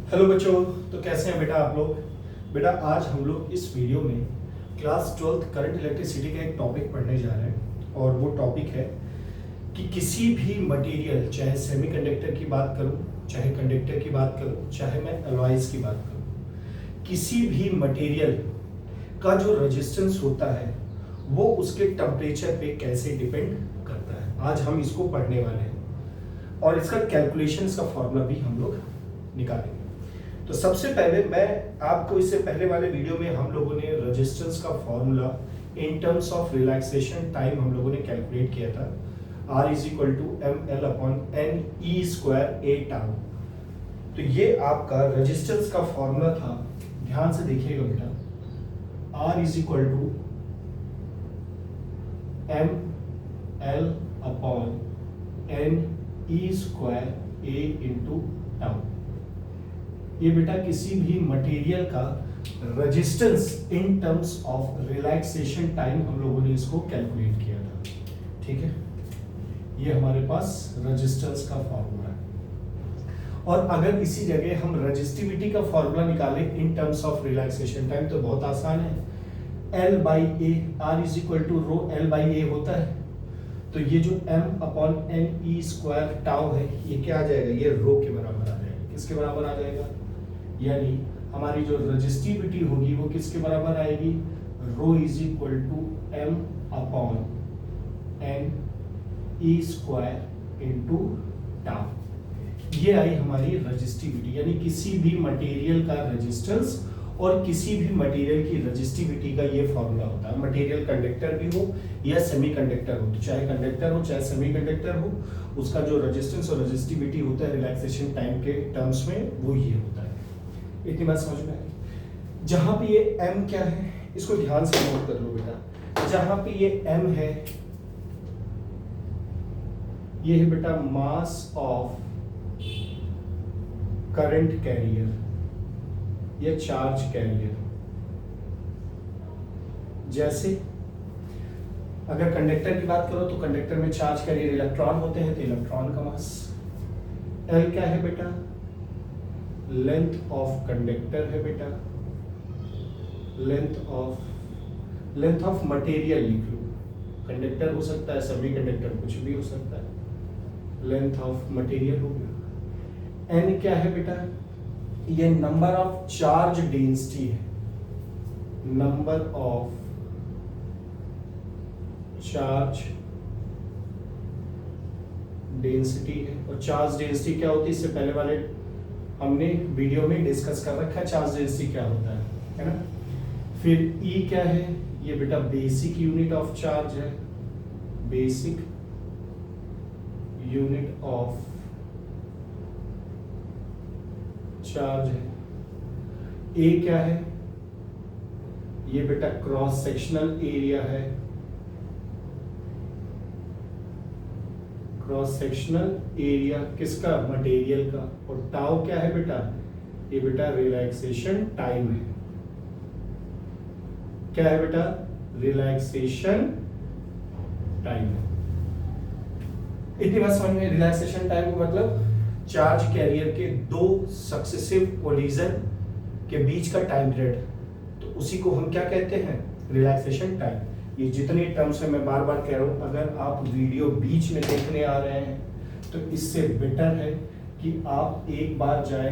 Hello बच्चों। तो कैसे हैं बेटा आप लोग। बेटा आज हम लोग इस वीडियो में क्लास 12th करंट इलेक्ट्रिसिटी का एक टॉपिक पढ़ने जा रहे हैं और वो टॉपिक है कि किसी भी मटेरियल, चाहे सेमीकंडक्टर की बात करूं, चाहे कंडक्टर की बात करूं, चाहे मैं अलॉयज की बात करूं, किसी भी मटेरियल का जो रेजिस्टेंस होता है वो उसके टेम्परेचर पे कैसे डिपेंड करता है। आज हम इसको पढ़ने वाले हैं और इसका कैलकुलेशंस का फॉर्मूला भी हम लोग निकालेंगे। तो सबसे पहले मैं आपको इससे पहले वाले वीडियो में हम लोगों ने रेजिस्टेंस का formula in terms of relaxation time हम लोगों ने कैलकुलेट किया था। R is equal to m l upon N E square a tau. तो ये आपका रेजिस्टेंस का फॉर्मूला था, ध्यान से देखिएगा बेटा। R is equal to m l upon N E square a into tau. ये बेटा किसी भी मटेरियल का resistance in terms of relaxation time हम लोगों ने इसको कैलकुलेट किया था। ठीक है, ये हमारे पास रेजिस्टेंस का फॉर्मूला है। और अगर इसी जगह हम रेजिस्टिविटी का फॉर्मूला निकालें in terms of relaxation time तो बहुत आसान है। L by A, R is equal to rho L by A होता है। तो ये जो M upon N E square tau है ये क्या आ जाएगा, ये रो के बराबर आ जाएगा। किसके बराबर आ जाएगा, यानी हमारी जो रेजिस्टिविटी होगी वो किसके बराबर आएगी, rho is equal to M upon N E square into tau. ये आई हमारी रेजिस्टिविटी, यानी किसी भी मटेरियल का रेजिस्टेंस और किसी भी मटेरियल की रेजिस्टिविटी का ये फॉर्मूला होता है। मटेरियल कंडक्टर भी हो या सेमीकंडक्टर हो, तो चाहे कंडक्टर हो चाहे सेमीकंडक्टर हो, उसका जो रेजिस्टेंस और रेजिस्टिविटी होता है रिलैक्सेशन टाइम के टर्म्स में वो ये होता है। इतनी बात समझ में आई। जहां पे ये m क्या है इसको ध्यान से नोट कर लो बेटा। जहां पे ये m है ये है बेटा मास ऑफ करंट कैरियर या चार्ज कैरियर। जैसे अगर कंडक्टर की बात करो तो कंडक्टर में चार्ज कैरियर इलेक्ट्रॉन होते हैं, तो इलेक्ट्रॉन का मास। L क्या है बेटा, लेंथ ऑफ कंडक्टर है बेटा। लेंथ ऑफ मटेरियल लिख लो, कंडक्टर हो सकता है, सेमी कंडक्टर कुछ भी हो सकता है। लेंथ ऑफ मटेरियल हो गया। N क्या है बेटा, ये नंबर ऑफ चार्ज डेंसिटी है। नंबर ऑफ चार्ज डेंसिटी है। और चार्ज डेंसिटी क्या होती है, इससे पहले वाले हमने वीडियो में डिस्कस कर रखा है चार्ज डेंसिटी क्या होता है ना। फिर E क्या है, ये बेटा बेसिक यूनिट ऑफ चार्ज है। बेसिक यूनिट ऑफ चार्ज है। A क्या है, ये बेटा क्रॉस सेक्शनल एरिया है। क्रॉस सेक्शनल एरिया किसका, मटेरियल का। और टाउ क्या है बेटा, ये बेटा रिलैक्सेशन टाइम है। क्या है बेटा, रिलैक्सेशन टाइम है। इतनी बात समझ में। रिलैक्सेशन टाइम का मतलब चार्ज कैरियर के दो सक्सेसिव कोलिजन के बीच का टाइम पीरियड, तो उसी को हम क्या कहते हैं, रिलैक्सेशन टाइम। ये जितने टर्म्स है मैं बार बार कह रहा हूं, अगर आप वीडियो बीच में देखने आ रहे हैं तो इससे बेटर है कि आप एक बार जाए,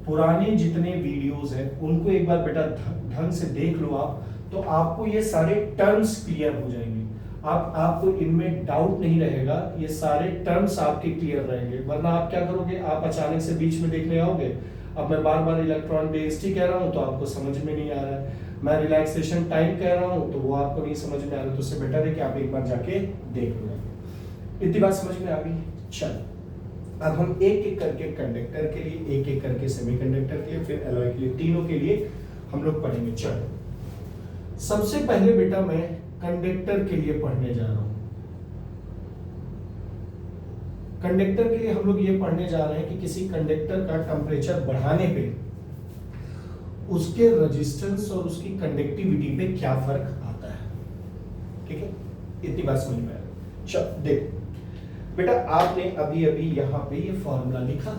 पुराने जितने वीडियोस हैं उनको एक बार बेटा ढंग से देख लो आप, तो आपको ये सारे टर्म्स क्लियर हो जाएंगे। आपको इनमें डाउट नहीं रहेगा, ये सारे टर्म्स आपके क्लियर रहेंगे। वरना आप क्या करोगे, आप अचानक से बीच में देखने आओगे, अब मैं बार बार इलेक्ट्रॉन डेंसिटी कह रहा हूं तो आपको समझ में नहीं आ रहा है, मैं रिलैक्सेशन टाइम कह रहा हूं तो वो आपको नहीं समझ में आ रहा, तो उससे बेटर है कि आप एक बार जाके देख लो। इतनी बात समझ में आ गई। चल अब हम एक एक करके कंडक्टर के लिए, एक एक करके सेमीकंडक्टर के लिए, फिर एलॉय के लिए, तीनों के लिए हम लोग पढ़ेंगे। चल सबसे पहले बेटा मैं कंडक्टर के लिए पढ़ने जा रहा हूं। कंडक्टर के लिए हम लोग ये पढ़ने जा रहे हैं कि किसी कंडक्टर का टेम्परेचर बढ़ाने पे उसके रेजिस्टेंस और उसकी कंडक्टिविटी पे क्या फर्क आता है। ठीक है, इतनी बात समझ में आया। चल देख बेटा, आपने अभी अभी यहां पे ये फॉर्मूला लिखा,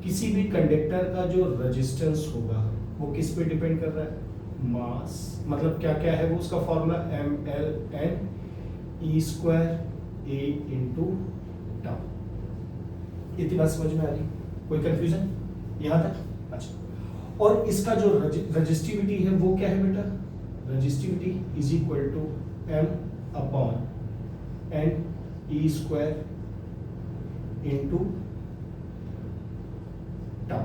किसी भी कंडक्टर का जो रेजिस्टेंस होगा वो किस पे डिपेंड कर रहा है? मास। मतलब क्या क्या है वो उसका formula ml n e² a into tau. इतनी बात समझ में आ रही? कोई कंफ्यूजन यहां तक? अच्छा, और इसका जो रजिस्टिविटी है वो क्या है बेटा? Resistivity is equal to m upon n e² into tau.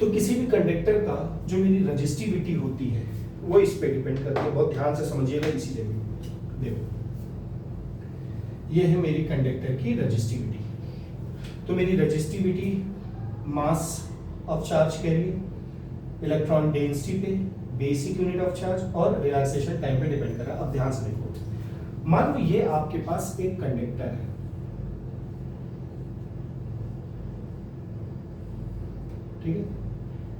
तो किसी भी कंडक्टर का जो मेरी रजिस्टिविटी होती है वो इस पे डिपेंड करती है। बहुत ध्यान से समझिएगा इसी जगह। देखो, ये है मेरी कंडक्टर की रजिस्टिविटी। तो मेरी resistivity mass of charge carrier, electron density पे, बेसिक यूनिट ऑफ चार्ज और रिलैक्सेशन टाइम पे डिपेंड कर रहा है। अब ध्यान से देखो, मान लो ये आपके पास एक कंडक्टर है, ठीक है,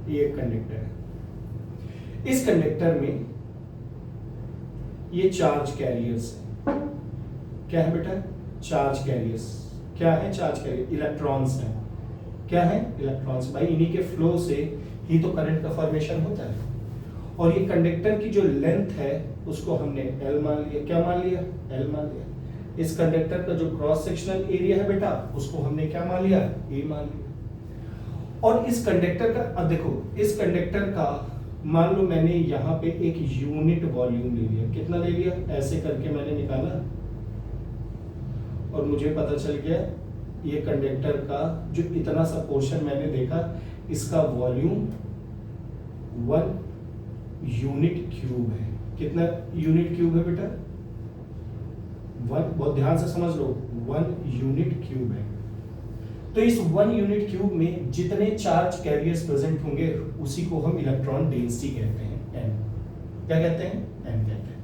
ये एक कंडक्टर है। इस कंडक्टर में ये चार्ज कैरियर्स है। क्या है बेटा? Charge carriers. क्या है? चार्ज कैरियर इलेक्ट्रॉन्स हैं। क्या है? इलेक्ट्रॉन्स। भाई इन्हीं के फ्लो से ही तो करंट का फॉर्मेशन होता है। और ये कंडक्टर की जो लेंथ है उसको हमने L मान लिया। क्या मान लिया? L मान लिया। इस कंडक्टर का जो क्रॉस सेक्शनल एरिया है बेटा उसको हमने क्या मान लिया? A मान लिया। और इस कंडक्टर का, अब देखो, इस कंडक्टर का मान लो मैंने यहाँ पे एक यूनिट वॉल्यूम ले लिया। कितना ले लिया? ऐसे करके मैंने निकाला और मुझे पता चल गया ये कंडक्टर का जो इतना सा पोर्शन मैंने देखा, इसका वॉल्यूम 1 यूनिट क्यूब है। कितना यूनिट क्यूब है बेटा? 1। बहुत ध्यान से समझ लो, 1 यूनिट क्यूब है। तो इस 1 यूनिट क्यूब में जितने चार्ज कैरियर्स प्रेजेंट होंगे उसी को हम इलेक्ट्रॉन डेंसिटी कहते हैं, n। क्या कहते हैं? n कहते हैं।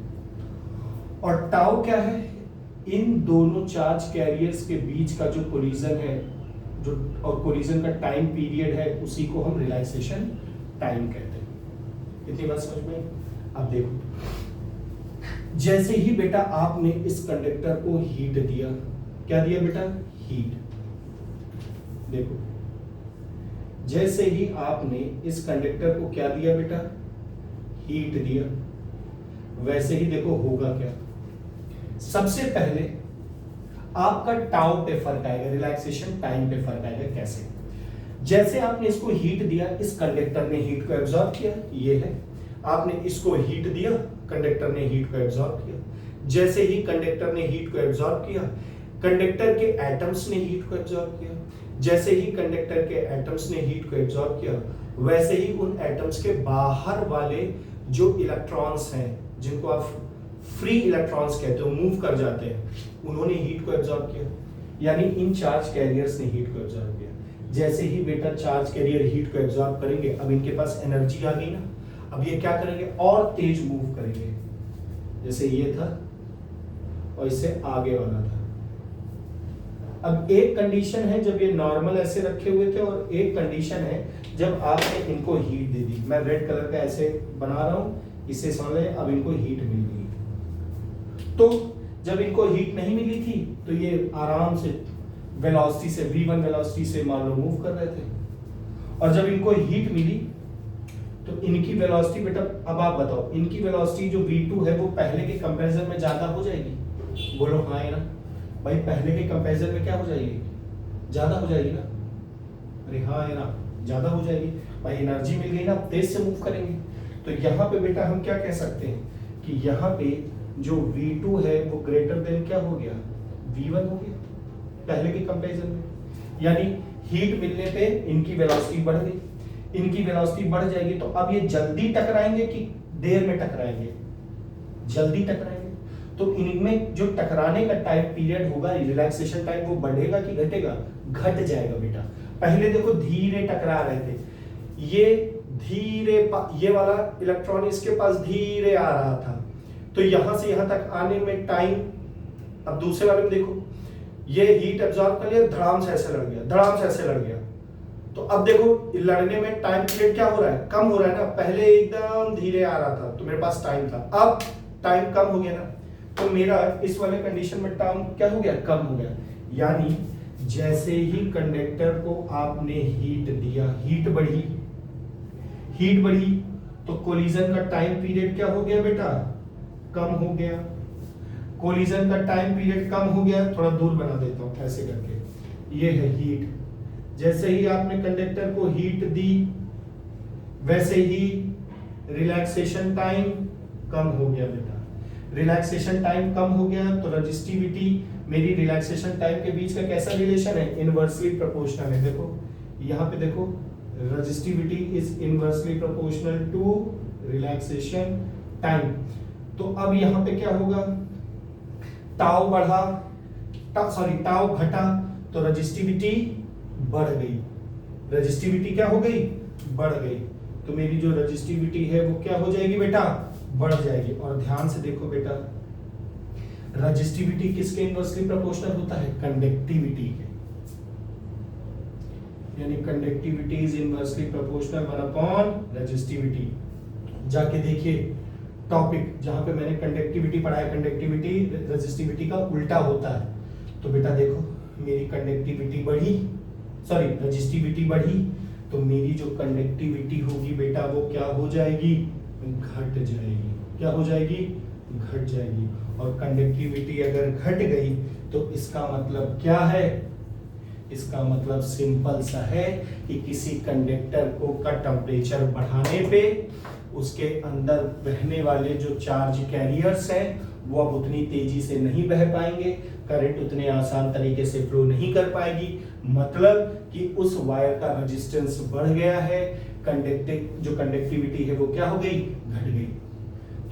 और टाउ क्या है? इन दोनों चार्ज कैरियर्स के बीच का जो कोलिजन है, जो और कोलिजन का टाइम पीरियड है, उसी को हम रिलैक्सेशन टाइम कहते हैं। इतनी बात समझ में? अब देखो, जैसे ही बेटा आपने इस कंडक्टर को हीट दिया, क्या दिया बेटा? हीट। देखो, जैसे ही आपने इस कंडक्टर को क्या दिया बेटा? हीट दिया, वैसे ही देखो होगा क्या। सबसे पहले आपका टाउ पे फर्क आएगा, रिलैक्सेशन टाइम पे फर्क आएगा। कैसे? जैसे आपने इसको हीट दिया, इस कंडक्टर ने हीट को एब्जॉर्ब किया, ये है। आपने इसको हीट दिया, कंडक्टर ने हीट को एब्जॉर्ब किया। जैसे ही कंडक्टर ने हीट को एब्जॉर्ब किया, कंडक्टर के एटम्स ने हीट को एब्जॉर्ब किया। जैसे ही कंडक्टर के एटम्स ने हीट को एब्जॉर्ब किया, वैसे ही उन एटम्स के बाहर वाले जो इलेक्ट्रॉन्स हैं, जिनको आप फ्री इलेक्ट्रॉन्स कहते हो, मूव कर जाते हैं, उन्होंने हीट को एब्जॉर्ब किया। यानी इन चार्ज कैरियर्स ने हीट को एब्जॉर्ब किया। जैसे ही बेटा चार्ज कैरियर हीट को एब्जॉर्ब करेंगे, अब इनके पास एनर्जी आ गई ना, अब ये क्या करेंगे? और तेज मूव करेंगे। जैसे ये था और इससे आगे वाला था। अब एक कंडीशन है जब ये नॉर्मल ऐसे रखे हुए थे, और एक कंडीशन है जब आपने इनको हीट दे दी। मैं रेड कलर का ऐसे बना रहा हूं, इससे समझ लें अब इनको हीट मिल गई। तो जब इनको हीट नहीं मिली थी तो ये आराम से वेलोसिटी से, v1 वेलोसिटी से मान लो मूव कर रहे थे। और जब इनको हीट मिली तो इनकी वेलोसिटी बेटा, अब आप बताओ, इनकी वेलोसिटी जो v2 है वो पहले के कंपैरिजन में ज्यादा हो जाएगी? बोलो हाँ है ना? भाई पहले के कंपैरिजन में क्या हो जाएगी? ज्यादा हो जाएगी ना? अरे हाँ है ना? ज्यादा हो जाएगी। भाई एनर्जी मिल गई ना, तेज से मूव करेंगे। तो यहाँ पे बेटा हम क्या कह सकते हैं कि यहाँ पे जो v2 है वो ग्रेटर देन क्या हो गया? v1 हो गया पहले के कंपैरिजन में। यानी हीट मिलने पे इनकी वेलोसिटी बढ़ गई। इनकी वेलोसिटी बढ़ जाएगी तो अब ये जल्दी टकराएंगे कि देर में टकराएंगे? जल्दी टकराएंगे। तो इनमें जो टकराने का टाइम पीरियड होगा, रिलैक्सेशन टाइम, वो बढ़ेगा कि घटेगा? घट जाएगा बेटा। पहले देखो धीरे टकरा रहे थे, ये धीरे, ये वाला इलेक्ट्रॉन इसके पास धीरे आ रहा था, तो यहां से यहां तक आने में टाइम। अब दूसरे वाले में देखो, ये हीट एब्जॉर्ब कर लिया, धड़ाम से ऐसे लड़ गया, धड़ाम से ऐसे लड़ गया। तो अब देखो लड़ने में टाइम पीरियड क्या हो रहा है? कम हो रहा है ना। पहले एकदम धीरे आ रहा था तो मेरे पास टाइम था, अब टाइम कम हो गया ना, तो मेरा इस वाले कंडीशन में टाइम क्या हो गया? कम हो गया। यानी जैसे ही कंडक्टर को आपने हीट दिया, हीट बढ़ी तो कोलिजन का टाइम पीरियड क्या हो गया बेटा, कम हो गया। कोलिजन का टाइम पीरियड कम हो गया, थोड़ा दूर बना देता हूं ऐसे करके, ये है हीट। जैसे ही आपने कंडक्टर को हीट दी वैसे ही रिलैक्सेशन टाइम कम हो गया बेटा। रिलैक्सेशन टाइम कम हो गया तो रजिस्टिविटी मेरी रिलैक्सेशन टाइम के बीच का कैसा रिलेशन है, इनवर्सली प्रोपोर्शनल है। देखो यहाँ पे देखो, resistivity is inversely proportional to relaxation time. तो अब यहाँ पे क्या होगा, टाउ बढ़ा, टाउ घटा तो रजिस्टिविटी बढ़ गई। रजिस्टिविटी क्या हो गई, बढ़ गई। तो मेरी जो रजिस्टिविटी है वो क्या हो जाएगी बेटा, बढ़ जाएगी। और ध्यान से देखो बेटा, रजिस्टिविटी किसके इनवर्सली प्रोपोर्शनल होता है, कंडक्टिविटी के। यानी conductivity is inversely proportional 1/, resistivity. जाके देखिए टॉपिक जहां पे मैंने कंडक्टिविटी पढ़ाया, कंडक्टिविटी रजिस्टिविटी का उल्टा होता है। तो बेटा देखो, मेरी कंडक्टिविटी बढ़ी, सॉरी रजिस्टिविटी बढ़ी, तो मेरी जो कंडक्टिविटी होगी बेटा वो क्या हो जाएगी, घट जाएगी। क्या हो जाएगी, घट जाएगी। और कंडक्टिविटी अगर घट गई तो इसका मतलब क्या है, इसका मतलब सिंपल सा है कि किसी कंडक्टर को का टेम्परेचर बढ़ाने पे उसके अंदर बहने वाले जो चार्ज कैरियर्स हैं वो अब उतनी तेजी से नहीं बह पाएंगे, करंट उतने आसान तरीके से फ्लो नहीं कर पाएगी। मतलब कि उस वायर का रेजिस्टेंस बढ़ गया है, जो कंडक्टिविटी है वो क्या हो गई, घट गई।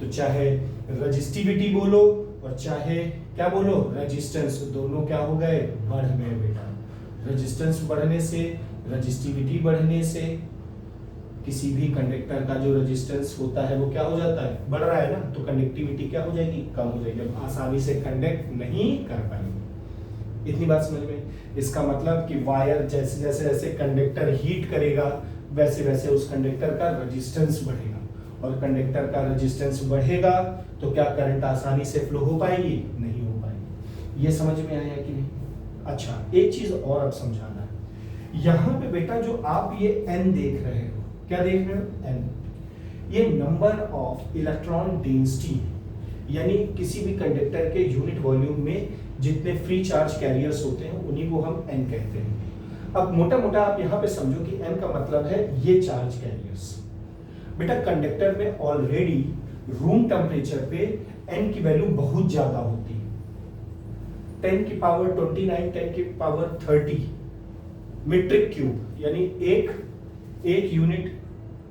तो चाहे रजिस्टिविटी बोलो और चाहे क्या बोलो, रेजिस्टेंस, दोनों क्या हो गए, बढ़ गए बेटा। रेजिस्टेंस बढ़ने से, रजिस्टिविटी बढ़ने से किसी भी कंडक्टर का जो रेजिस्टेंस होता है वो क्या हो जाता है, बढ़ रहा है ना, तो कंडक्टिविटी क्या हो जाएगी, कम हो जाएगी, अब आसानी से कंडक्ट नहीं कर पाएंगे। इतनी बात समझ में। इसका मतलब कि वायर जैसे जैसे कंडक्टर हीट करेगा वैसे वैसे उस कंडक्टर का रेजिस्टेंस बढ़ेगा, और कंडक्टर का रेजिस्टेंस बढ़ेगा तो क्या करंट आसानी से फ्लो हो पाएगी, नहीं हो पाएगी। ये समझ में आया कि नहीं। अच्छा, एक चीज और अब समझाना है। यहां पे बेटा जो आप ये n देख रहे हो, क्या देख रहे हो, n, ये नंबर ऑफ इलेक्ट्रॉन डेंसिटी, यानी किसी भी कंडक्टर के यूनिट वॉल्यूम में जितने फ्री चार्ज कैरियर्स होते हैं उन्हीं को हम n कहते हैं। अब मोटा मोटा आप यहां पे समझो कि n का मतलब है ये चार्ज कैरियर्स। बेटा कंडक्टर में ऑलरेडी रूम टेम्परेचर पे n की वैल्यू बहुत ज्यादा होती है, 10 की पावर 29, 10 की पावर 30 मीट्रिक क्यूब, यानी एक यूनिट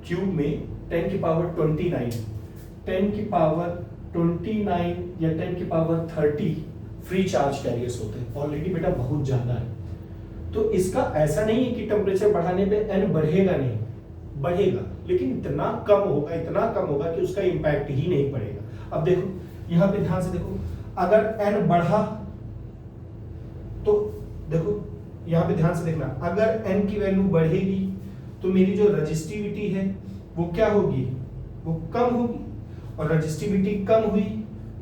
क्यूब में 10 की पावर 29, 10 की पावर 29 या 10 की पावर 30 फ्री चार्ज कैरियर्स होते हैं। ऑलरेडी बेटा बहुत ज्यादा है, तो इसका ऐसा नहीं है कि टेम्परेचर बढ़ाने पे n बढ़ेगा, नहीं बढ़ेगा, लेकिन इतना कम होगा कि उसका इंपैक्ट ही नहीं पड़ेगा। अब देखो यहां पे ध्यान से देखो, अगर n बढ़ा तो देखो यहां पे ध्यान से देखना, अगर n की वैल्यू बढ़ेगी तो मेरी जो रजिस्टिविटी है वो क्या होगी, वो कम होगी, और रजिस्टिविटी कम हुई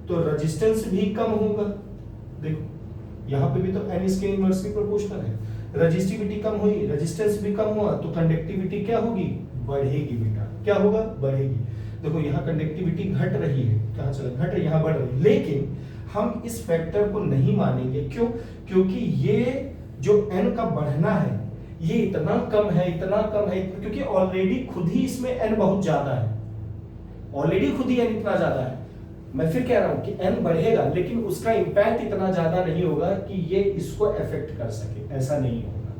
तो रेजिस्टेंस भी कम होगा। देखो यहां पे भी तो n इसके इनवर्सली प्रोपोर्शनल है, रजिस्टिविटी कम हुई, रेजिस्टेंस भी कम हुआ, तो कंडक्टिविटी क्या होगी, बढ़ेगी बेटा। क्या होगा, बढ़ेगी। देखो यहाँ कंडक्टिविटी घट रही है, कहां चला, घट रही, यहाँ बढ़ रही, लेकिन हम इस फैक्टर को नहीं मानेंगे। क्यों, क्योंकि ये जो n का बढ़ना है ये इतना कम है, क्योंकि ऑलरेडी खुद ही इसमें n बहुत ज्यादा है, ऑलरेडी खुद ही n इतना ज्यादा है। मैं फिर कह रहा हूं कि n बढ़ेगा लेकिन उसका इंपैक्ट इतना ज्यादा नहीं होगा कि ये इसको अफेक्ट कर सके, ऐसा नहीं होगा।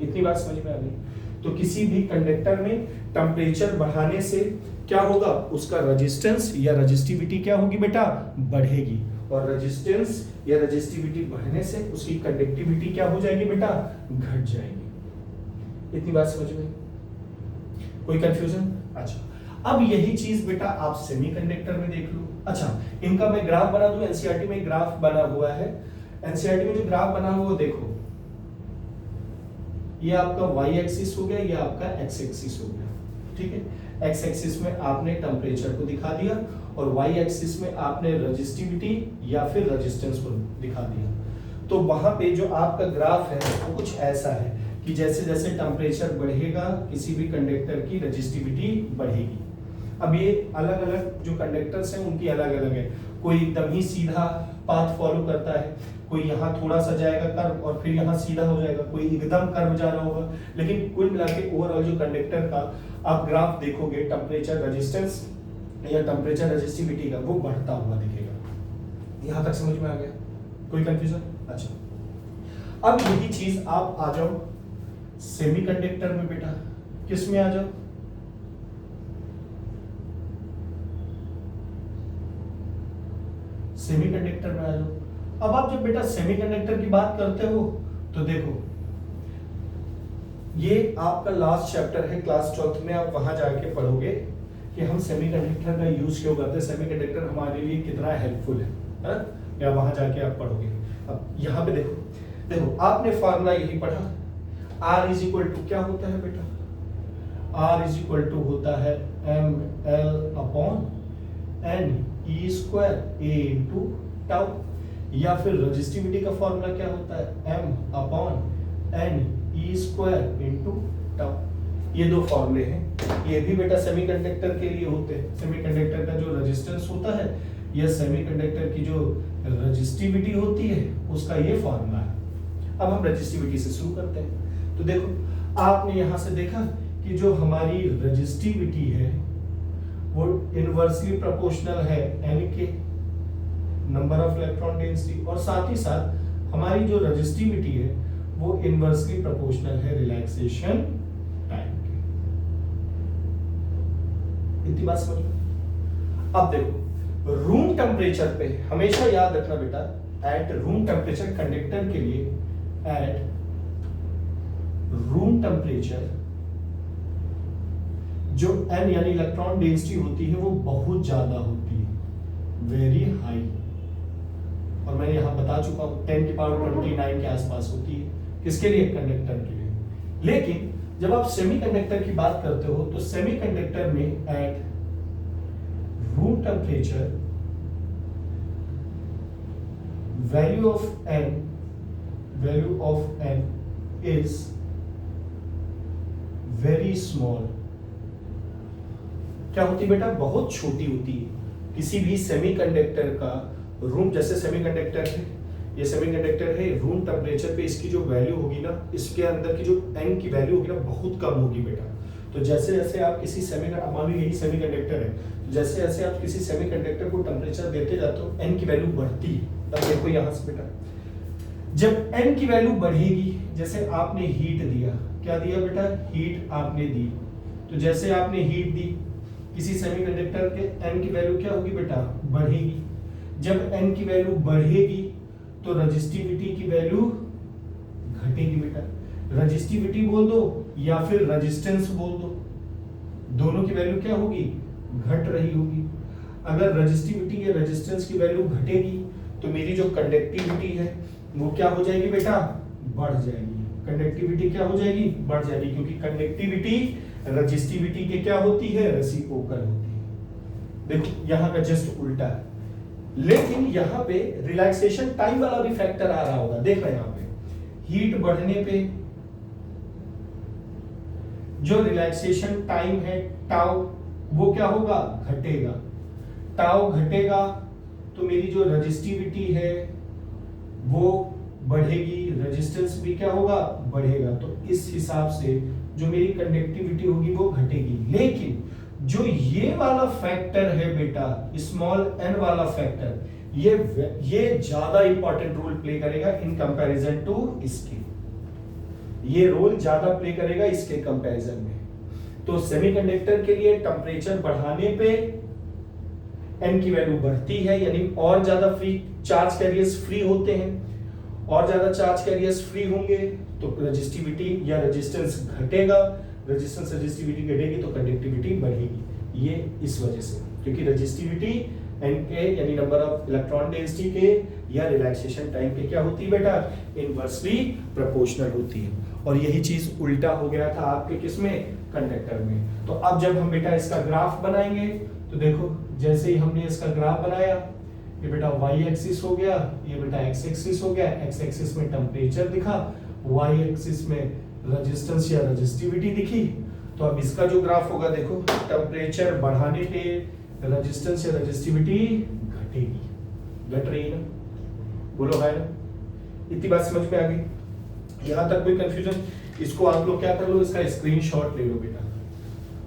इतनी बात समझ में आ गई। तो किसी भी कंडक्टर में टेम्परेचर बढ़ाने से क्या होगा, उसका रेजिस्टेंस या रेजिस्टिविटी क्या होगी बेटा, बढ़ेगी, और रेजिस्टेंस या रेजिस्टिविटी बढ़ने से उसकी कंडक्टिविटी क्या हो जाएगी बेटा, घट जाएगी। इतनी बात समझ में, कोई कंफ्यूजन। अच्छा, अब यही चीज बेटा आप सेमीकंडक्टर में देख लो। अच्छा, इनका मैं ग्राफ बना दूं, एनसीईआरटी में ग्राफ बना हुआ है, एनसीईआरटी में जो ग्राफ बना हुआ देखो, ये आपका y एक्सिस हो गया, ये आपका x एक्सिस हो गया, ठीक है। x एक्सिस में आपने टेम्परेचर को दिखा दिया और y एक्सिस में आपने रेजिस्टिविटी या फिर रेजिस्टेंस को दिखा दिया। तो वहां पे जो आपका ग्राफ है वो कुछ ऐसा है कि जैसे जैसे टेम्परेचर बढ़ेगा किसी भी कंडक्टर की रेजिस्टिविटी बढ़ेगी। अब ये अलग अलग जो कंडक्टर्स हैं उनकी अलग अलग है, कोई एकदम ही सीधा पाथ फॉलो करता है, कोई यहाँ थोड़ा सा जाएगा कर्व और फिर यहाँ सीधा हो जाएगा, कोई एकदम कर्व जा रहा होगा। लेकिन कुल मिला के ओवरऑल जो कंडक्टर का आप ग्राफ देखोगे टेम्परेचर रेजिस्टेंस या टेम्परेचर रेजिस्टिविटी का, वो बढ़ता हुआ दिखेगा। यहाँ तक समझ में आ गया? कोई कंफ्यूजन? अच्छा, अब यही चीज आप आ जाओ सेमीकंडक्टर में बेटा। किस में आ जाओ? सेमीकंडक्टर में आ जाओ। अब आप जब बेटा सेमीकंडक्टर की बात करते हो तो देखो, ये आपका लास्ट चैप्टर है क्लास 12 में, आप वहां जाके पढ़ोगे कि हम सेमीकंडक्टर का यूज क्यों करते हैं, सेमीकंडक्टर हमारे लिए कितना हेल्पफुल है, या वहां जाके आप पढ़ोगे। अब यहाँ पे देखो, देखो आपने फॉर्मूला यही पढ़ा, R इज इक्वल टू क्या होता है बेटा? R इज इक्वल टू होता है ml upon n e square a into tau, या फिर रेजिस्टिविटी का फॉर्मूला क्या होता है? m upon n e square into tau. ये दो फॉर्मूले हैं, ये भी बेटा सेमीकंडक्टर के लिए होते हैं। सेमीकंडक्टर का जो रेजिस्टेंस होता है या सेमीकंडक्टर की जो रेजिस्टिविटी होती है उसका ये फॉर्मूला है। अब हम रेजिस्टिविटी से शुरू करते हैं। तो देखो आपने यहां से देखा कि जो हमारी रेजिस्टिविटी है वो इनवर्सली प्रोपोर्शनल है n के नंबर ऑफ इलेक्ट्रॉन डेंसिटी, और साथ ही साथ हमारी जो रेजिस्टिविटी है वो इनवर्सली प्रोपोर्शनल है रिलैक्सेशन टाइम के। इतनी बात समझ में? अब देखो रूम टेम्परेचर पे हमेशा याद रखना बेटा, एट रूम टेम्परेचर कंडक्टर के लिए, एट रूम टेम्परेचर जो n यानी इलेक्ट्रॉन डेंसिटी होती है वो बहुत ज्यादा होती है, वेरी हाई, और मैंने यहां बता चुका हूं 10⁻29 के आसपास होती है। किसके लिए? कंडक्टर के लिए। लेकिन जब आप सेमीकंडक्टर की बात करते हो तो सेमीकंडक्टर में at room temperature value of n is very small. क्या होती है बेटा? बहुत छोटी होती है। किसी भी सेमीकंडक्टर का रूम, जैसे सेमीकंडक्टर है, ये सेमीकंडक्टर है, रूम टेम्परेचर पे इसकी जो वैल्यू होगी ना, इसके अंदर की जो n की वैल्यू होगी ना बहुत कम होगी बेटा। तो जैसे जैसे आप किसी सेमीकंडक्टर, मान लो यही सेमीकंडक्टर है, तो जैसे जैसे आप किसी सेमीकंडक्टर को टेम्परेचर देते जाते हो n की वैल्यू बढ़ती है। अब देखो यहां से बेटा, जब n की वैल्यू बढ़ेगी, जैसे आपने हीट दिया, क्या दिया बेटा? हीट आपने दी, तो जैसे आपने हीट दी किसी सेमीकंडक्टर के, n की वैल्यू क्या होगी बेटा? बढ़ेगी। जब n की वैल्यू बढ़ेगी तो रेजिस्टिविटी की वैल्यू घटेगी बेटा। रेजिस्टिविटी बोल दो या फिर रेजिस्टेंस बोल दो, दोनों की वैल्यू क्या होगी? घट रही होगी। अगर रेजिस्टिविटी या रेजिस्टेंस की वैल्यू घटेगी तो मेरी जो कंडक्टिविटी है वो क्या हो जाएगी बेटा? बढ़ जाएगी। कंडक्टिविटी क्या हो जाएगी? बढ़ जाएगी, क्योंकि कंडक्टिविटी रेजिस्टिविटी के क्या होती है? रेसिप्रोकल होती है। देखो यहां का जस्ट उल्टा है, लेकिन यहां पे रिलैक्सेशन टाइम वाला भी फैक्टर आ रहा होगा। देख रहे हैं यहां पे हीट बढ़ने पे जो रिलैक्सेशन टाइम है टाउ, वो क्या होगा? घटेगा। टाउ घटेगा तो मेरी जो रेजिस्टिविटी है वो बढ़ेगी, रेजिस्टेंस भी क्या होगा? बढ़ेगा। तो इस हिसाब से जो मेरी कंडक्टिविटी होगी वो घटेगी। लेकिन जो ये वाला फैक्टर है बेटा, स्मॉल n वाला फैक्टर, ये ज्यादा इंपॉर्टेंट रोल प्ले करेगा इन कंपैरिजन टू इसके। ये रोल ज्यादा प्ले करेगा इसके कंपैरिजन में। तो सेमीकंडक्टर के लिए टेम्परेचर बढ़ाने पे n की वैल्यू बढ़ती है, यानी और ज्यादा फ्री चार्ज कैरियर्स फ्री होते हैं, और ज्यादा चार्ज कैरियर्स फ्री होंगे तो रेजिस्टिविटी या रेजिस्टेंस घटेगा, रेजिस्टेंस रेजिस्टिविटी घटेगी तो कंडक्टिविटी बढ़ेगी। ये इस वजह से, क्योंकि रेजिस्टिविटी n के यानी नंबर ऑफ इलेक्ट्रॉन डेंसिटी के या रिलैक्सेशन टाइम के क्या होती है बेटा? इनवर्सली प्रोपोर्शनल होती है। और यही चीज उल्टा हो गया था आपके किसमें? कंडक्टर में। तो अब जब हम बेटा इसका ग्राफ बनाएंगे तो देखो, जैसे ही हमने इसका ग्राफ बनाया, ये बेटा वाई एक्सिस हो गया, ये बेटा एक्स एक्सिस हो गया। एक्स एक्सिस में टेम्परेचर दिखा, वाई एक्सिस में रेजिस्टेंस या रेजिस्टिविटी दिखी। तो अब इसका जो ग्राफ होगा देखो, टेम्परेचर बढ़ाने पे रेजिस्टेंस या रेजिस्टिविटी घटेगी, घट रही है ना, बोलो है ना। इतनी बात समझ में आ गई, यहां तक कोई कंफ्यूजन? इसको आप लोग क्या कर लो, इसका स्क्रीनशॉट ले लो बेटा,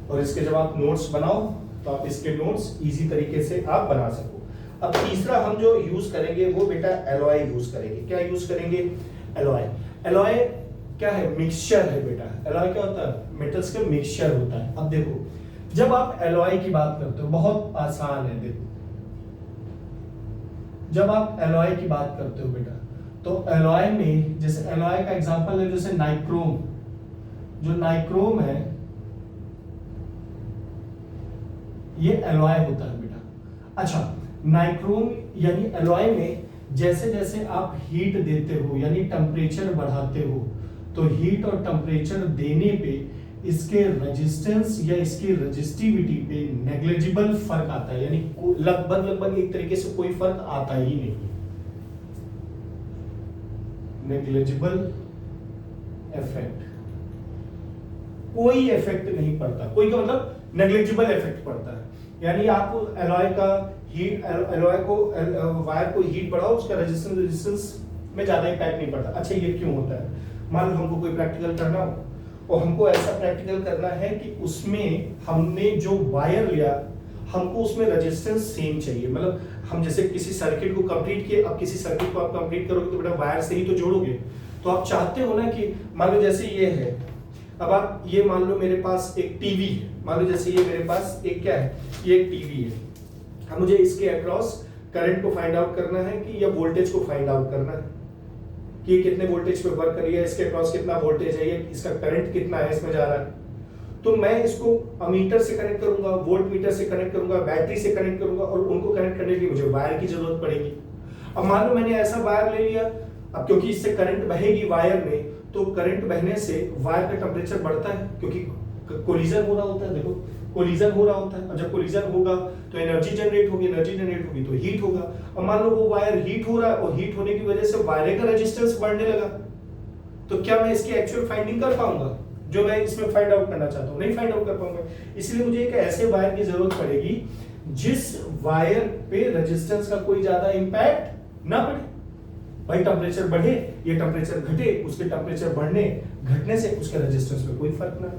और इसके जब आप नोट्स बनाओ तो आप इसके नोट्स इजी तरीके से आप बना सको। अब तीसरा हम जो यूज करेंगे वो बेटा एलॉय यूज करेंगे। क्या यूज करेंगे? एलॉय। एलॉय क्या है? मिक्सचर है बेटा। एलॉय क्या होता है? मेटल्स का मिक्सचर होता है। अब देखो, जब आप एलॉय की बात करते हो, बहुत आसान है, देखो जब आप एलॉय की बात करते हो बेटा, तो एलॉय में जैसे एलॉय का एग्जांपल है जैसे नाइक्रोम। जो नाइक्रोम है ये एलॉय होता है बेटा। अच्छा, नाइक्रोम यानी एलॉय में जैसे जैसे आप हीट देते हो यानी टेम्परेचर बढ़ाते हो, तो हीट और टेम्परेचर देने पे इसके रेजिस्टेंस या इसकी रेजिस्टिविटी पे नेग्लिजिबल फर्क आता है, यानी लगभग एक तरीके से कोई फर्क आता ही नहीं, नेग्लिजिबल इफेक्ट, कोई इफेक्ट नहीं पड़ता। कोई का मतलब नेग्लिजिबल इफेक्ट पड़ता है, यानी आप एलॉय का हीट, एलॉय को वायर को हीट बढ़ाओ, उसका रेजिस्टेंस में ज्यादा इंपैक्ट नहीं पड़ता। अच्छा, ये क्यों होता है? मान लो हमको कोई प्रैक्टिकल करना हो और हमको ऐसा प्रैक्टिकल करना है कि उसमें हमने जो वायर लिया हमको उसमें रेजिस्टेंस सेम चाहिए। मतलब हम जैसे किसी सर्किट को कंप्लीट किए, अब किसी सर्किट को आप कंप्लीट करोगे तो बेटा वायर से ही तो जोड़ोगे। तो आप चाहते हो ना कि मान लो जैसे ये है, अब आप ये मान लो मेरे पास एक टीवी, मान लो जैसे ये मेरे पास एक क्या है, ये एक टीवी है। अब मुझे इसके अक्रॉस करंट को फाइंड आउट करना है कि या वोल्टेज को फाइंड आउट करना है कि ये कितने वोल्टेज पे वर्क कर रही है, इसके अक्रॉस कितना वोल्टेज है, ये इसका करंट कितना है इसमें जा रहा है। तो मैं इसको अमीटर से कनेक्ट करूंगा, वोल्ट मीटर से कनेक्ट करूंगा, बैटरी से कनेक्ट करूंगा, और उनको कनेक्ट करने के लिए मुझे वायर की जरूरत पड़ेगी। अब मान लो मैंने ऐसा वायर ले लिया, अब क्योंकि इससे करंट बहेगी वायर में, तो करंट बहने से वायर का टेम्परेचर बढ़ता है, क्योंकि कोलिजन हो रहा होता है। देखो कोलिजन हो रहा होता है, और जब कोलिजन होगा तो एनर्जी जनरेट होगी, एनर्जी जनरेट होगी तो हीट होगा। अब मान लो वो वायर हीट हो रहा है और हीट होने की वजह से वायर का रेजिस्टेंस बढ़ने लगा, तो क्या मैं इसकी एक्चुअल फाइंडिंग कर पाऊंगा जो मैं इसमें फाइंड आउट करना चाहता हूं? नहीं फाइंड आउट कर पाऊंगा। इसलिए मुझे एक ऐसे वायर की जरूरत पड़ेगी जिस वायर पे रेजिस्टेंस का कोई ज्यादा इंपैक्ट ना पड़े। भाई टेम्परेचर बढ़े या टेम्परेचर घटे, उसके टेम्परेचर बढ़ने घटने से उसके रेजिस्टेंस में कोई फर्क ना।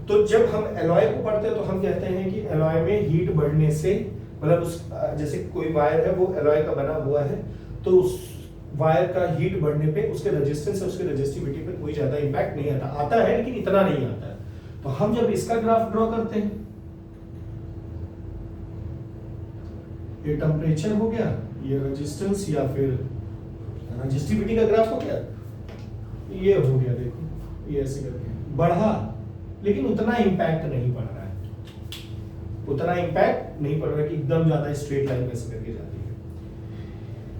तो जब हम एलॉय को पढ़ते हैं तो हम कहते हैं कि एलॉय में हीट बढ़ने से, मतलब उस जैसे कोई वायर है वो एलॉय का बना हुआ है, तो उस वायर का हीट बढ़ने पे उसके रेजिस्टेंस और उसके रेजिस्टिविटी पे कोई ज्यादा इंपैक्ट नहीं आता। आता है लेकिन इतना नहीं आता है। तो हम जब इसका ग्राफ ड्रॉ करते हैं, ये टेम्परेचर हो गया, ये रेजिस्टेंस या फिर रेजिस्टिविटी का ग्राफ हो गया, ये हो गया। देखो ये ऐसे करके बढ़ा, लेकिन उतना इंपैक्ट नहीं पड़ रहा है, उतना इंपैक्ट नहीं पड़ रहा है कि एकदम ज्यादा स्ट्रेट लाइन में से करके जाती है।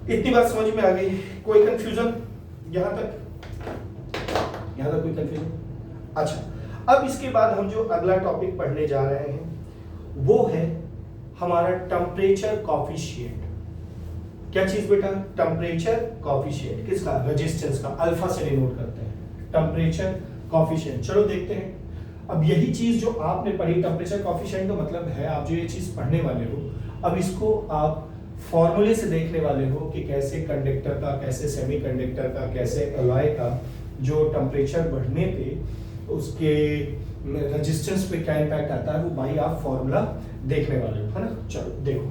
इतनी बात समझ में आ गई? कोई कंफ्यूजन यहां तक? यहां तक कोई कंफ्यूजन? अच्छा, अब इसके बाद हम जो अगला टॉपिक पढ़ने जा रहे हैं वो है हमारा टेम्परेचर कॉफिशिएंट। क्या चीज बेटा? Temperature coefficient. किसका? रेजिस्टेंस का। अल्फा से डिनोट करते हैं टेम्परेचर कॉफिशिएंट। चलो देखते हैं। अब यही चीज जो आपने पढ़ी, टेम्परेचर कॉफिशिएंट का मतलब है आप जो ये चीज पढ़ने वाले हो, अब इसको आप फॉर्मूले से देखने वाले हो कि कैसे कंडक्टर का, कैसे सेमीकंडक्टर का, कैसे एलॉय का जो टेम्परेचर बढ़ने पे उसके रेजिस्टेंस पे क्या इंपैक्ट आता है, वो भाई आप फॉर्मूला देखने वाले हो, है ना। चलो देखो,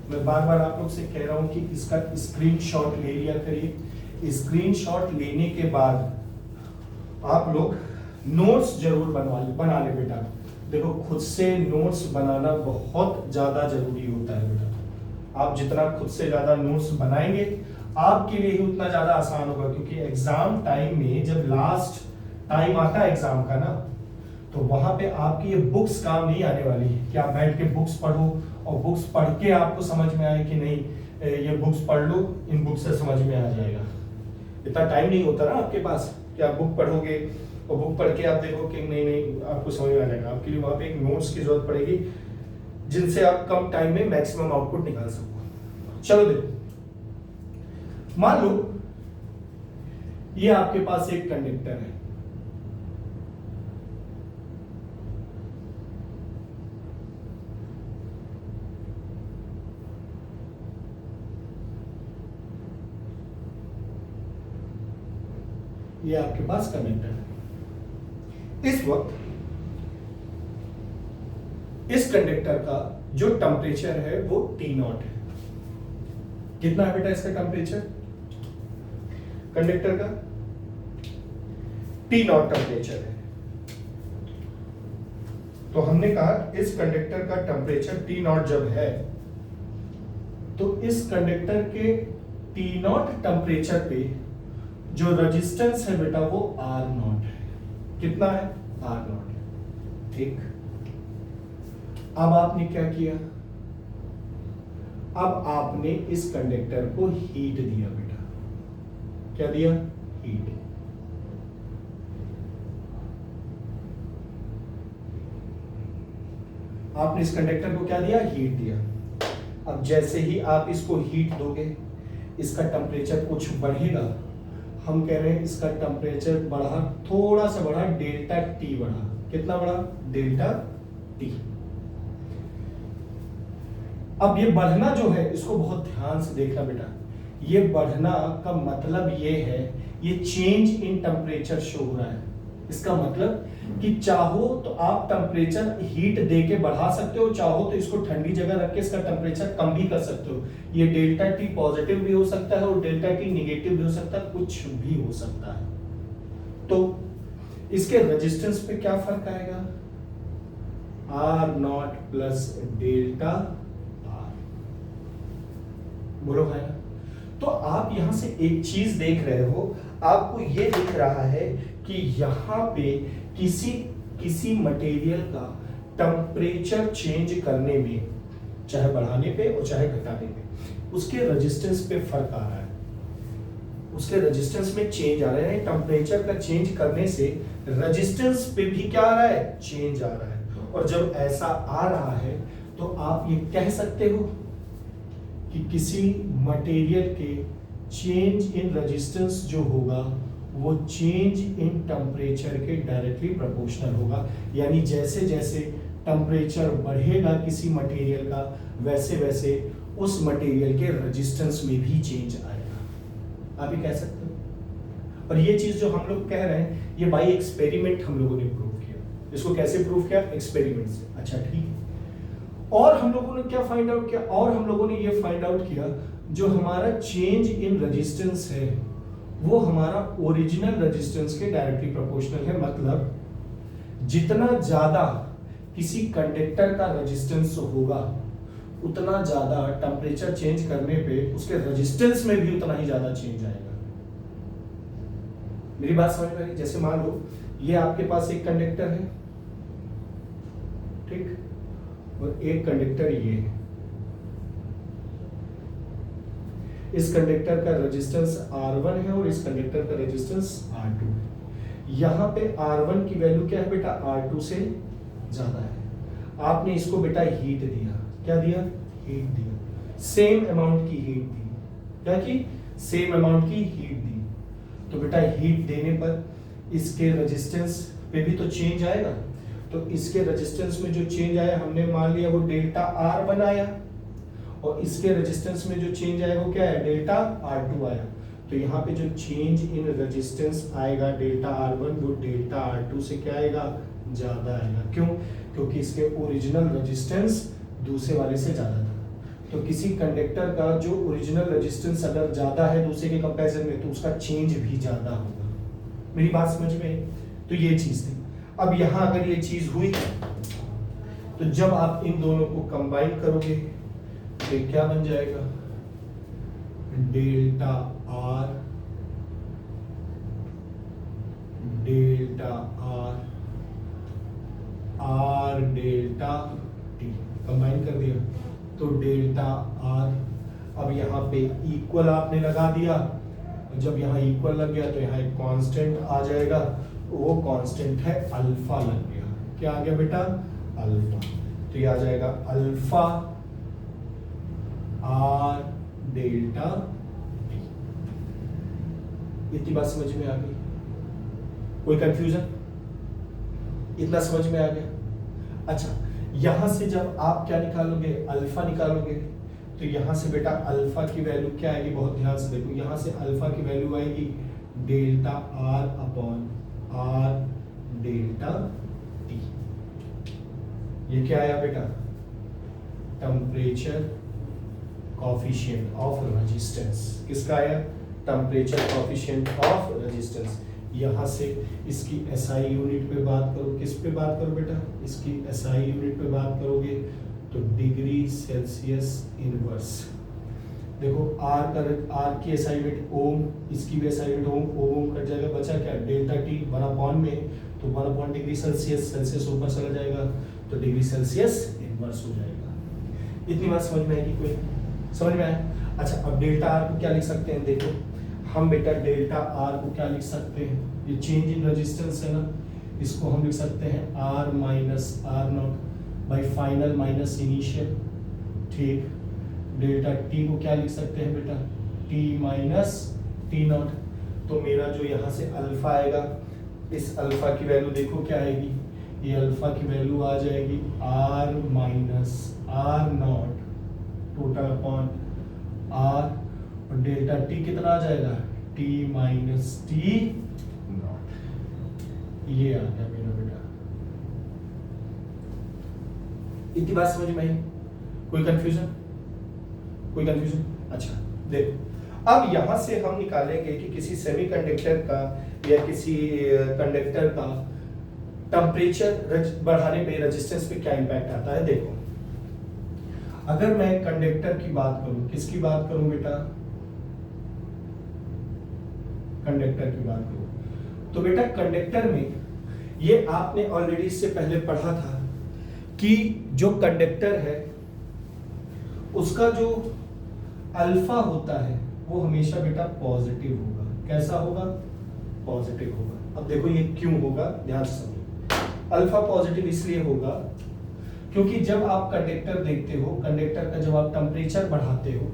मैं बार बार आप लोग से कह रहा हूं कि इसका स्क्रीनशॉट ले लिया करिए। स्क्रीनशॉट लेने के बाद आप लोग नोट्स जरूर बना ले बेटा। देखो खुद से नोट्स बनाना बहुत ज्यादा जरूरी होता है बेटा। आप जितना खुद से ज्यादा नोट्स बनाएंगे आपके लिए ही उतना ज्यादा आसान होगा, क्योंकि एग्जाम टाइम में जब लास्ट टाइम आता है एग्जाम का ना, तो वहां पे आपकी ये बुक्स काम नहीं आने वाली कि आप बैठ के बुक्स पढ़ो और बुक्स पढ़ के आपको समझ में आए कि नहीं ये बुक्स पढ़ लो, इन बुक्स से समझ में आ जाएगा। इतना टाइम नहीं होता ना आपके पास कि आप बुक पढ़ोगे और बुक पढ़ के आप देखो कि नहीं आपको समझ में आ जाएगा। आपके लिए वहां पे एक नोट्स की जरूरत पड़ेगी जिनसे आप कम टाइम में मैक्सिमम आउटपुट निकाल सको। चलो देखो, मान लो ये आपके पास एक कंडक्टर है, ये आपके पास कंडक्टर है। इस वक्त इस कंडक्टर का जो टेम्परेचर है वो T0 है। कितना है बेटा इसका टेम्परेचर कंडक्टर का? T0 टेम्परेचर है। तो हमने कहा इस कंडक्टर का टेम्परेचर T0 जब है तो इस कंडक्टर के T0 टेम्परेचर पे जो रेजिस्टेंस है बेटा वो R0 है। कितना है? R0 है। ठीक, अब आपने क्या किया? अब आपने इस कंडक्टर को हीट दिया बेटा। क्या दिया? हीट। आपने इस कंडक्टर को क्या दिया? हीट दिया। अब जैसे ही आप इसको हीट दोगे इसका टेम्परेचर कुछ बढ़ेगा। हम कह रहे हैं इसका टेम्परेचर बढ़ा, थोड़ा सा बढ़ा, डेल्टा टी बढ़ा। कितना बढ़ा? Delta T. अब ये बढ़ना जो है इसको बहुत ध्यान से देखना बेटा। ये बढ़ना का मतलब ये है, ये चेंज इन टेम्परेचर शो हो रहा है। इसका मतलब कि चाहो तो आप टेम्परेचर हीट देके बढ़ा सकते हो, चाहो तो इसको ठंडी जगह रख के इसका टेम्परेचर कम भी कर सकते हो। ये डेल्टा टी पॉजिटिव भी हो सकता है और डेल्टा टी निगेटिव भी हो सकता है, कुछ भी हो सकता है। तो इसके रेजिस्टेंस पे क्या फर्क आएगा? R0 plus delta R। बोलो है ना? तो आप यहां से एक चीज देख रहे हो, आपको ये दिख रहा है कि यहां पे किसी मटेरियल का टेम्परेचर चेंज करने में, चाहे बढ़ाने पे और चाहे घटाने पे, उसके रेजिस्टेंस पे फर्क आ रहा है। उसके रेजिस्टेंस में चेंज आ रहा है। टेम्परेचर का चेंज करने से रेजिस्टेंस पे भी क्या आ रहा है? चेंज आ रहा है। और जब ऐसा आ रहा है तो आप ये कह सकते हो कि किसी मटेरियल के चेंज इन रेजिस्टेंस जो होगा वो चेंज इन टेम्परेचर के डायरेक्टली प्रोपोर्शनल होगा। यानी जैसे जैसे टेम्परेचर बढ़ेगा किसी मटेरियल का, वैसे वैसे उस मटेरियल के रेजिस्टेंस में भी चेंज आएगा। आप ये कह सकते हो। और ये चीज जो हम लोग कह रहे हैं ये बाय एक्सपेरिमेंट हम लोगों ने प्रूव किया। इसको कैसे प्रूव किया? एक्सपेरिमेंट से। अच्छा ठीक है। और हम लोगों ने क्या फाइंड आउट किया? और हम लोगों ने ये फाइंड आउट किया जो हमारा चेंज इन रेजिस्टेंस है वो हमारा ओरिजिनल रेजिस्टेंस के डायरेक्टली प्रोपोर्शनल है। मतलब जितना ज्यादा किसी कंडक्टर का रेजिस्टेंस होगा उतना ज्यादा टेम्परेचर चेंज करने पे उसके रेजिस्टेंस में भी उतना ही ज्यादा चेंज आएगा। मेरी बात समझ में आई? जैसे मान लो ये आपके पास एक कंडक्टर है, ठीक, और एक कंडक्टर ये है। इस कंडक्टर का रेजिस्टेंस R1 है और इस कंडक्टर का रेजिस्टेंस R2 है। यहां पे R1 की वैल्यू क्या है बेटा? R2 से ज्यादा है। आपने इसको बेटा हीट दिया। क्या दिया? हीट दिया। सेम अमाउंट की हीट दी। क्या की? सेम अमाउंट की हीट दी। तो बेटा हीट देने पर इसके रेजिस्टेंस पे भी तो चेंज आएगा। तो इसके रेजिस्टेंस में जो चेंज आया हमने मान लिया वो डेल्टा R बनाया, और इसके रेजिस्टेंस में जो चेंज आएगा वो क्या है? डेल्टा R2 आया। तो यहाँ पे जो चेंज इन रेजिस्टेंस आएगा डेल्टा R1 वो डेल्टा R2 से क्या आएगा? ज्यादा आएगा। क्यों? क्योंकि इसके ओरिजिनल रेजिस्टेंस दूसरे वाले से ज्यादा था। तो किसी कंडक्टर का जो ओरिजिनल रेजिस्टेंस अगर ज्यादा है दूसरे के कंपैरिजन में तो उसका चेंज भी ज्यादा होगा। मेरी बात समझ में आई? तो ये चीज थी। अब यहाँ अगर ये चीज हुई तो जब आप इन दोनों को कंबाइन करोगे तो क्या बन जाएगा? Delta R delta R R delta T combine कर दिया तो डेल्टा R। अब यहाँ पे इक्वल आपने लगा दिया। जब यहाँ इक्वल लग गया तो यहाँ एक कांस्टेंट आ जाएगा, वो कांस्टेंट है अल्फा लग गया। क्या आ गया बेटा? अल्फा। तो ये आ जाएगा अल्फा आर डेल्टा टी। इतनी बात समझ में आ गई? कोई कंफ्यूजन? इतना समझ में आ गया? अच्छा, यहां से जब आप क्या निकालोगे, अल्फा निकालोगे, तो यहां से बेटा अल्फा की वैल्यू क्या आएगी, बहुत ध्यान से देखो, यहां से अल्फा की वैल्यू आएगी delta R upon R delta T. ये क्या आया बेटा, टेम्परेचर कोफिशिएंट ऑफ रेजिस्टेंस। किसका आया, टेम्परेचर कोफिशिएंट ऑफ रेजिस्टेंस। यहां से इसकी एसआई यूनिट पे बात करो, किस पे बात करो बेटा, इसकी एसआई यूनिट पे बात करोगे तो डिग्री सेल्सियस इनवर्स। देखो आर की एसआई यूनिट ओम, इसकी भी एसआई यूनिट ओम, ओम कट जाएगा, बचा क्या, डेल्टा टी 1 में, तो 1 डिग्री सेल्सियस, सेल्सियस ऊपर चला जाएगा तो डिग्री सेल्सियस इनवर्स हो जाएगा। इतनी बात समझ में आएगी? कोई समझ में आया? अच्छा, अब डेल्टा आर को क्या लिख सकते हैं, देखो हम बेटा डेल्टा आर को क्या लिख सकते हैं, ये चेंज इन रेजिस्टेंस है ना, इसको हम लिख सकते हैं R minus R naught by final minus initial. ठीक, डेल्टा टी को क्या लिख सकते हैं बेटा, टी माइनस टी नॉट। तो मेरा जो यहाँ से अल्फा आएगा, इस अल्फा की वैल्यू देखो क्या आएगी, ये अल्फा की वैल्यू आ जाएगी R minus R naught total upon R, और डेल्टा टी कितना आ जाएगा, टी माइनस टी नॉट। ये आ गया मेरा बेटा। इतनी बात समझ में आई? कोई कंफ्यूजन? कोई कंफ्यूजन? अच्छा देखो, अब यहां से हम निकालेंगे कि किसी सेमीकंडक्टर का या किसी कंडक्टर का टेम्परेचर बढ़ाने पे रेजिस्टेंस पे क्या इंपैक्ट आता है। देखो, अगर मैं कंडक्टर की बात करूं, किसकी बात करूं बेटा, कंडक्टर की बात करूं, तो बेटा कंडक्टर में ये आपने ऑलरेडी इससे पहले पढ़ा था कि जो कंडक्टर है उसका जो अल्फा होता है वो हमेशा बेटा पॉजिटिव होगा। कैसा होगा, पॉजिटिव होगा। अब देखो ये क्यों होगा, ध्यान से समझिए। अल्फा पॉजिटिव इसलिए होगा क्योंकि जब आप कंडक्टर देखते हो, कंडक्टर का जब आप टेम्परेचर बढ़ाते हो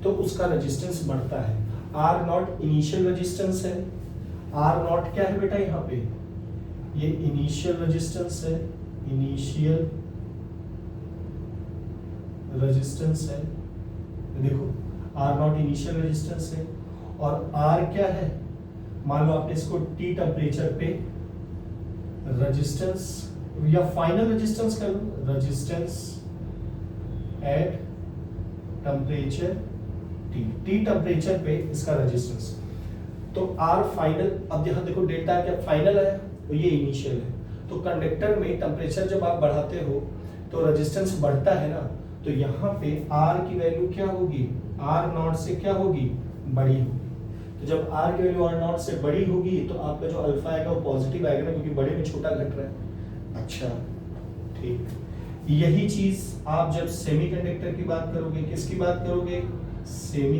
तो उसका रेजिस्टेंस बढ़ता है। आर नॉट इनिशियल रेजिस्टेंस है, आर नॉट क्या है बेटा, यहाँ पे ये इनिशियल रेजिस्टेंस है, इनिशियल रेजिस्टेंस है। देखो आर नॉट इनिशियल रेजिस्टेंस है, और आर क्या है, मान लो आपने इसको टी टेम्परेचर पे रेजिस्टेंस या फाइनल रेजिस्टेंस कर लो, resistance at temperature T, T temperature पे इसका रेजिस्टेंस, तो आर फाइनल। अब यहां देखो डेल्टा क्या फाइनल है, तो ये इनिशियल है। तो कंडक्टर में टेम्परेचर जब आप बढ़ाते हो तो रेजिस्टेंस बढ़ता है ना, तो यहाँ पे आर की वैल्यू क्या होगी, आर नॉट से क्या होगी, बड़ी होगी। तो जब आर की वैल्यू आर नॉट से बड़ी होगी तो आपका जो अल्फा आएगा वो पॉजिटिव आएगा ना, क्योंकि बड़े में छोटा घट रहा है। अच्छा ठीक, यही चीज आप जब सेमीकंडक्टर की बात करोगे, किसकी बात करोगे, सेमी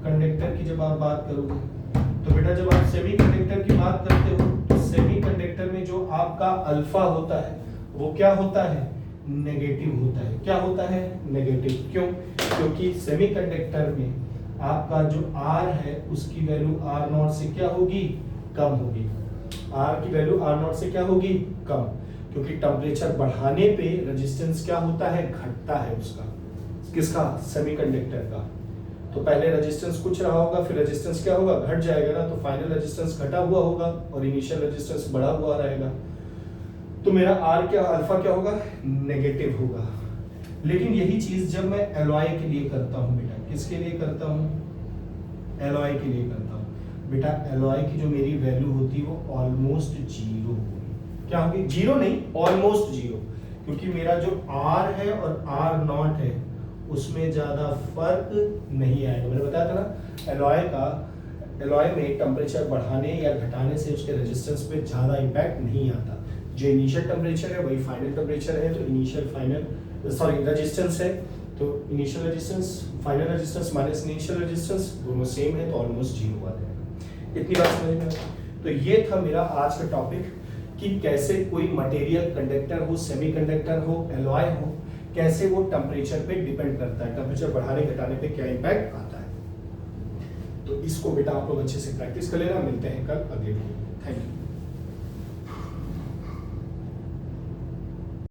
कंडक्टर की जब आप बात करोगे, तो बेटा जब आप सेमीकंडक्टर की बात करते हो तो सेमीकंडक्टर में जो आपका अल्फा होता है वो क्या होता है, नेगेटिव होता है। क्या होता है, नेगेटिव। क्यों, क्योंकि सेमीकंडक्टर में आपका जो आर है उसकी वैल्यू आर नॉट से क्या होगी, कम होगी। आर की वैल्यू आर नॉट से क्या होगी, कम, क्योंकि टेम्परेचर बढ़ाने पे रेजिस्टेंस क्या होता है, घटता है उसका, किसका, सेमीकंडक्टर का। तो पहले रेजिस्टेंस कुछ रहा होगा, फिर रेजिस्टेंस क्या होगा, घट जाएगा ना, तो फाइनल रेजिस्टेंस घटा हुआ होगा और इनिशियल रेजिस्टेंस बढ़ा हुआ रहेगा। तो मेरा आर क्या, अल्फा क्या होगा, नेगेटिव होगा। लेकिन यही चीज जब मैं एलॉय के लिए करता हूं बेटा, किसके लिए करता हूं, एलॉय के लिए करता हूं बेटा, एलॉय की जो मेरी वैल्यू होती है वो ऑलमोस्ट जीरो होगी। क्या होगी, जीरो नहीं, ऑलमोस्ट जीरो, क्योंकि मेरा जो आर है और आर नॉट है उसमें ज्यादा फर्क नहीं आएगा। मैंने बताया था ना, एलॉय में टेम्परेचर बढ़ाने या घटाने से उसके रेजिस्टेंस पे ज्यादा इंपैक्ट नहीं आता। जो इनिशियल टेम्परेचर है वही फाइनल टेम्परेचर है, तो इनिशियल फाइनल सॉरी रेजिस्टेंस है, तो initial resistance final resistance minus initial resistance दोनों सेम है, तो ऑलमोस्ट जीरो आ जाएगा। इतनी बात समझ में। तो ये था मेरा आज का टॉपिक कि कि कैसे कोई मटेरियल कंडक्टर हो, सेमीकंडक्टर हो, एलॉय हो, कैसे वो टेम्परेचर पे डिपेंड करता है, टेम्परेचर बढ़ाने घटाने पे क्या इंपैक्ट आता है। तो इसको बेटा आप लोग अच्छे से प्रैक्टिस कर लेना। मिलते हैं कल अगले वीडियो। Thank you.